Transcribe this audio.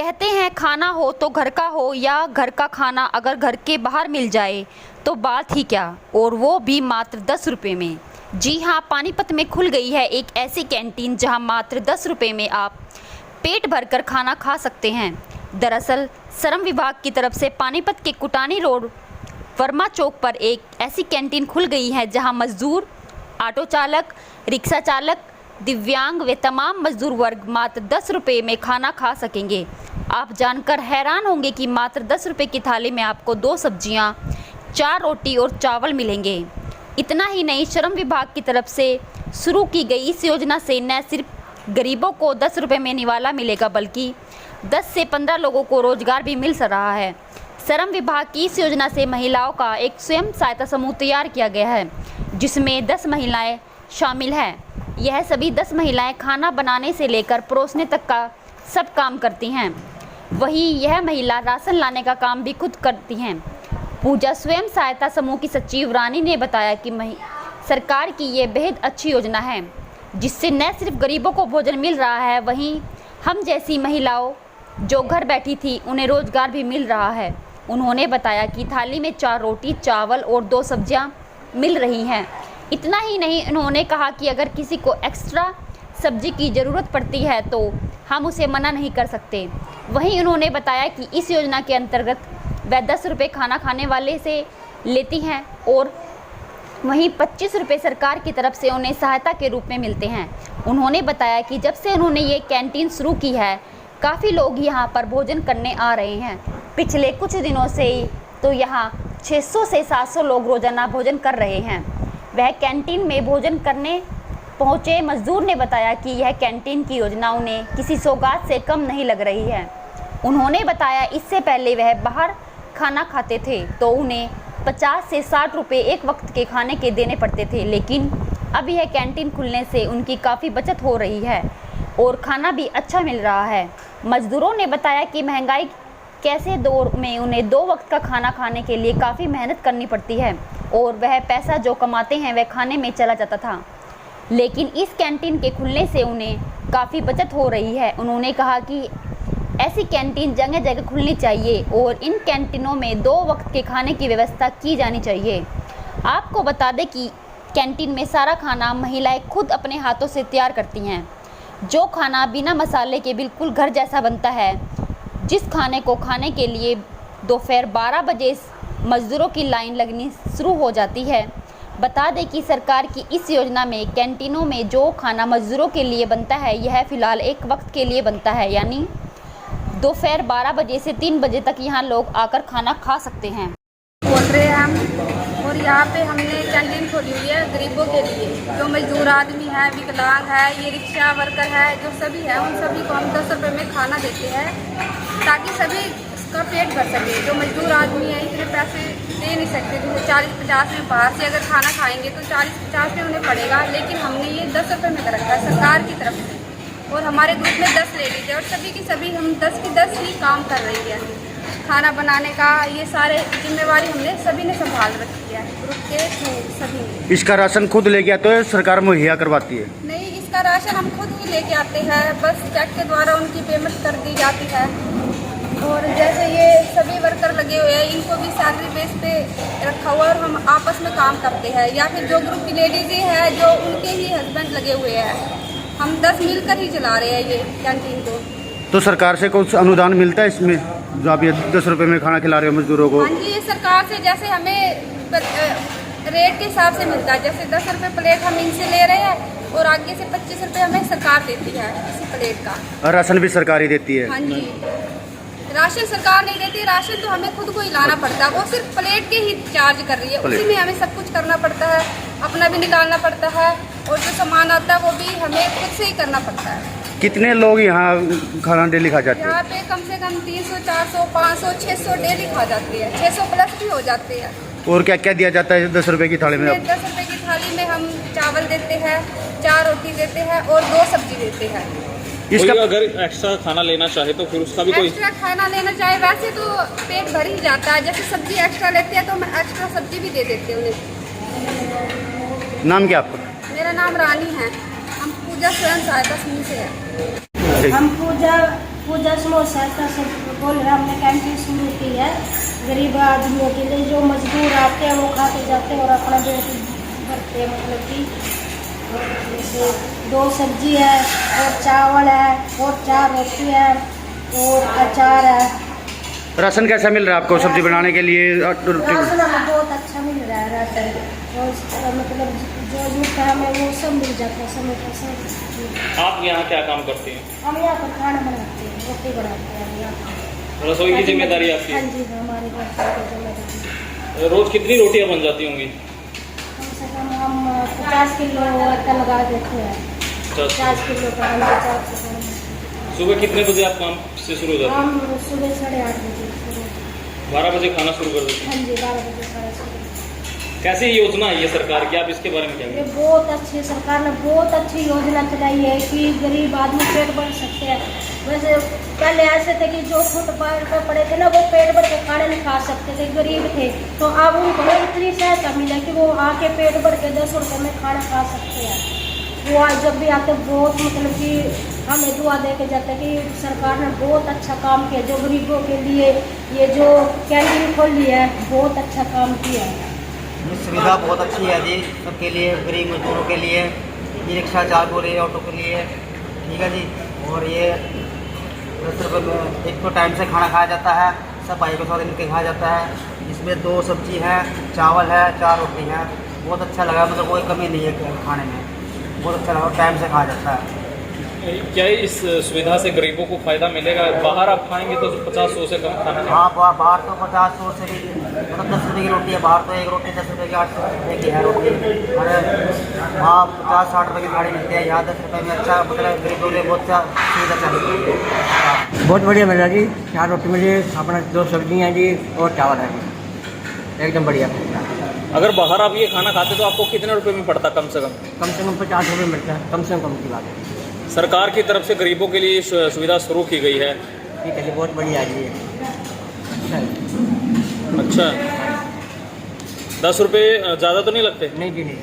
कहते हैं खाना हो तो घर का हो, या घर का खाना अगर घर के बाहर मिल जाए तो बात ही क्या, और वो भी मात्र 10 रुपये में। जी हाँ, पानीपत में खुल गई है एक ऐसी कैंटीन जहां मात्र 10 रुपये में आप पेट भरकर खाना खा सकते हैं। दरअसल श्रम विभाग की तरफ से पानीपत के कुटानी रोड वर्मा चौक पर एक ऐसी कैंटीन खुल गई है जहां मजदूर, ऑटो चालक, रिक्शा चालक, दिव्यांग व तमाम मजदूर वर्ग मात्र 10 रुपये में खाना खा सकेंगे। आप जानकर हैरान होंगे कि मात्र 10 रुपये की थाली में आपको 2 सब्जियां, 4 रोटी और चावल मिलेंगे। इतना ही नहीं, श्रम विभाग की तरफ से शुरू की गई इस योजना से न सिर्फ गरीबों को 10 रुपये में निवाला मिलेगा, बल्कि 10 से 15 लोगों को रोजगार भी मिल रहा है। श्रम विभाग की इस योजना से महिलाओं का एक स्वयं सहायता समूह तैयार किया गया है, जिसमें 10 महिलाएं शामिल हैं। यह सभी 10 महिलाएं खाना बनाने से लेकर परोसने तक का सब काम करती हैं। वहीं यह महिला राशन लाने का काम भी खुद करती हैं। पूजा स्वयं सहायता समूह की सचिव रानी ने बताया कि सरकार की ये बेहद अच्छी योजना है, जिससे न सिर्फ गरीबों को भोजन मिल रहा है, वहीं हम जैसी महिलाओं जो घर बैठी थी उन्हें रोजगार भी मिल रहा है। उन्होंने बताया कि थाली में 4 रोटी, चावल और 2 सब्जियां मिल रही हैं। इतना ही नहीं, उन्होंने कहा कि अगर किसी को एक्स्ट्रा सब्जी की ज़रूरत पड़ती है तो हम उसे मना नहीं कर सकते। वहीं उन्होंने बताया कि इस योजना के अंतर्गत वह 10 रुपये खाना खाने वाले से लेती हैं और वहीं 25 रुपये सरकार की तरफ से उन्हें सहायता के रूप में मिलते हैं। उन्होंने बताया कि जब से उन्होंने ये कैंटीन शुरू की है, काफ़ी लोग यहाँ पर भोजन करने आ रहे हैं। पिछले कुछ दिनों से तो यहाँ 600 से 700 लोग रोज़ाना भोजन कर रहे हैं। वह कैंटीन में भोजन करने पहुँचे मजदूर ने बताया कि यह कैंटीन की योजना उन्हें किसी सौगात से कम नहीं लग रही है। उन्होंने बताया इससे पहले वह बाहर खाना खाते थे तो उन्हें 50 से 60 रुपये एक वक्त के खाने के देने पड़ते थे, लेकिन अब यह कैंटीन खुलने से उनकी काफ़ी बचत हो रही है और खाना भी अच्छा मिल रहा है। मजदूरों ने बताया कि महंगाई कैसे दौर में उन्हें 2 वक्त का खाना खाने के लिए काफ़ी मेहनत करनी पड़ती है और वह पैसा जो कमाते हैं वह खाने में चला जाता था, लेकिन इस कैंटीन के खुलने से उन्हें काफ़ी बचत हो रही है। उन्होंने कहा कि ऐसी कैंटीन जगह जगह खुलनी चाहिए और इन कैंटीनों में 2 वक्त के खाने की व्यवस्था की जानी चाहिए। आपको बता दें कि कैंटीन में सारा खाना महिलाएं खुद अपने हाथों से तैयार करती हैं, जो खाना बिना मसाले के बिल्कुल घर जैसा बनता है। जिस खाने को खाने के लिए दोपहर 12 बजे मज़दूरों की लाइन लगनी शुरू हो जाती है। बता दें कि सरकार की इस योजना में कैंटीनों में जो खाना मज़दूरों के लिए बनता है, यह फ़िलहाल एक वक्त के लिए बनता है, यानी दोपहर 12 बजे से 3 बजे तक यहाँ लोग आकर खाना खा सकते हैं। बोल रहे हैं हम, और यहाँ पे हमने कैंटीन खोली हुई है गरीबों के लिए। जो मजदूर आदमी है, विकलांग है, ये रिक्शा वर्कर है, जो सभी है, उन सभी को हम 10 रुपये में खाना देते हैं ताकि सभी का पेट भर सके। जो मजदूर आदमी है इतने पैसे दे नहीं सकते, जैसे 40-50 में बाहर से अगर खाना खाएंगे तो 40-50 में उन्हें पड़ेगा, लेकिन हमने ये 10 रुपये में कर रखा है सरकार की तरफ से। और हमारे ग्रुप में 10 लेडीज है और सभी की सभी हम 10 की 10 ही काम कर रही है। खाना बनाने का ये सारे जिम्मेवारी हमने सभी ने संभाल रखी है, ग्रुप के सभी ने। इसका राशन खुद लेके आते हैं, सरकार मुहैया करवाती है? नहीं, इसका राशन हम खुद ही लेके आते हैं, बस चेक के द्वारा उनकी पेमेंट कर दी जाती है। और जैसे ये सभी वर्कर लगे हुए हैं, इनको भी सैलरी बेस पे रखा हुआ और हम आपस में काम करते हैं, या फिर जो ग्रुप की लेडीज ही है जो उनके ही हस्बैंड लगे हुए हैं, हम 10 मिलकर ही चला रहे हैं ये कैंटीन को। तो सरकार से कुछ अनुदान मिलता है इसमें, जो आप ये 10 रुपये में खाना खिला रहे हो मजदूरों को? हाँ जी, ये सरकार से जैसे हमें रेट के हिसाब से मिलता है। जैसे 10 रुपये प्लेट हम इनसे ले रहे हैं और आगे से 25 रुपये हमें सरकार देती है इसी प्लेट का। और राशन भी सरकार ही देती है? हाँ जी, राशन सरकार नहीं देती, राशन तो हमें खुद को ही लाना पड़ता है। वो सिर्फ प्लेट के ही चार्ज कर रही है, उसी में हमें सब कुछ करना पड़ता है, अपना भी निकालना पड़ता है और जो सामान आता है वो भी हमें खुद से ही करना पड़ता है। कितने लोग यहाँ खाना डेली खा जाते हैं? यहाँ पे कम से कम 300, 400, 500, 600 डेली खा जाती है, 600 प्लस भी हो जाते हैं। और क्या क्या दिया जाता है 10 रुपये की थाली में? 10 रुपये की थाली में हम चावल देते हैं, 4 रोटी देते हैं और 2 सब्जी देते हैं। इसका अगर एक्स्ट्रा खाना लेना चाहे तो फिर उसका भी कोई एक्स्ट्रा खाना लेना चाहे, वैसे तो पेट भर ही जाता है। जैसे सब्जी एक्स्ट्रा लेते हैं तो हम एक्स्ट्रा सब्जी भी दे देते हैं उन्हें। नाम क्या आपका? मेरा नाम रानी है, हम पूजा स्वयं सहायता समूह से है। हम पूजा पूजा स्मॉल सहायता से बोल रहे हैं, हमने कैंटीन शुरू की है गरीब आदमियों के लिए। जो मजदूर आते हैं वो खा के जाते हैं और अपना पेट भरते हैं। मतलब कि जैसे 2 सब्जी है और चावल है और 4 रोटी है और अचार है। राशन कैसा मिल रहा है आपको सब्जी बनाने के लिए? राशन हमें बहुत अच्छा मिल रहा है राशन, और मतलब जो मिलता है हमें वो सब मिल जाता है समय पर सब। आप यहाँ क्या काम करते हैं? हम यहाँ पर खाना बनाते हैं, रोटी बनाते हैं यहाँ। रसोई की जिम्मेदारी आपकी हाँ है? जी, हमारे घर की जिम्मेदारी। रोज कितनी रोटियाँ बन जाती होंगी? कम से कम हम 50 किलो आटा लगा देते हैं। 50 किलो का हम 50 किलो। सुबह कितने बजे आप काम से शुरू हो जाते हैं? हम सुबह 8:30 बजे शुरू। 12 बजे खाना शुरू कर देते हैं। हाँ जी, 12 बजे खाना शुरू। कैसी योजना है ये सरकार की, आप इसके बारे में क्या ये कहेंगे? बहुत अच्छी, सरकार ने बहुत अच्छी योजना चलाई है कि गरीब आदमी पेट भर सकते हैं। वैसे पहले ऐसे थे कि जो फुटपाथ पर पड़े थे ना, वो पेट भर के खाना नहीं खा सकते थे, गरीब थे। तो अब उनको इतनी सहायता मिला कि वो आके पेट भर के 10 रुपये में खाना खा सकते हैं। वो आज जब भी आते बहुत मतलब कि हमें दुआ दे के जाते हैं कि सरकार ने बहुत अच्छा काम किया। जो गरीबों के लिए ये जो कैंटीन खोली है, बहुत अच्छा काम किया है। ये सुविधा बहुत अच्छी है जी, सबके लिए, गरीब मजदूरों के लिए, ई रिक्शा चालकों के लिए, ऑटो के लिए, ठीक है जी। और ये 10 रुपये में एक तो टाइम से खाना खाया जाता है, सब भाई के साथ मिलकर खाया जाता है। इसमें 2 सब्जी है, चावल है, 4 रोटी है। बहुत अच्छा लगा, मतलब कोई कमी नहीं है खाने में, बहुत अच्छा लगा, टाइम से खाया जाता है। क्या इस सुविधा से गरीबों को फायदा मिलेगा? बाहर आप खाएंगे तो 50-100 से कम खाना नहीं। हाँ, बाहर तो 50-100 से भी, मतलब 10 रुपये की रोटी है बाहर, तो एक रोटी 10 रुपये की, 8 रुपये की है रोटी। और वहाँ 50-60 रुपये की गाड़ी मिलती है, यहाँ 10 रुपये में अच्छा, मतलब गरीबों के लिए बहुत अच्छा सुविधा चल रही है। बहुत बढ़िया मिला जी, 4 रोटी मिली, अपना 2 सब्जियाँ जी और चावल है जी, एकदम बढ़िया। अगर बाहर आप ये खाना खाते तो आपको कितने रुपए में पड़ता कम से कम? कम से कम 50 रुपये मिलता है, कम से कम की बात है। सरकार की तरफ से गरीबों के लिए सुविधा शुरू की गई है। ठीक है जी, बहुत बढ़िया है जी। अच्छा है। अच्छा, 10 रुपये ज़्यादा तो नहीं लगते? नहीं जी नहीं।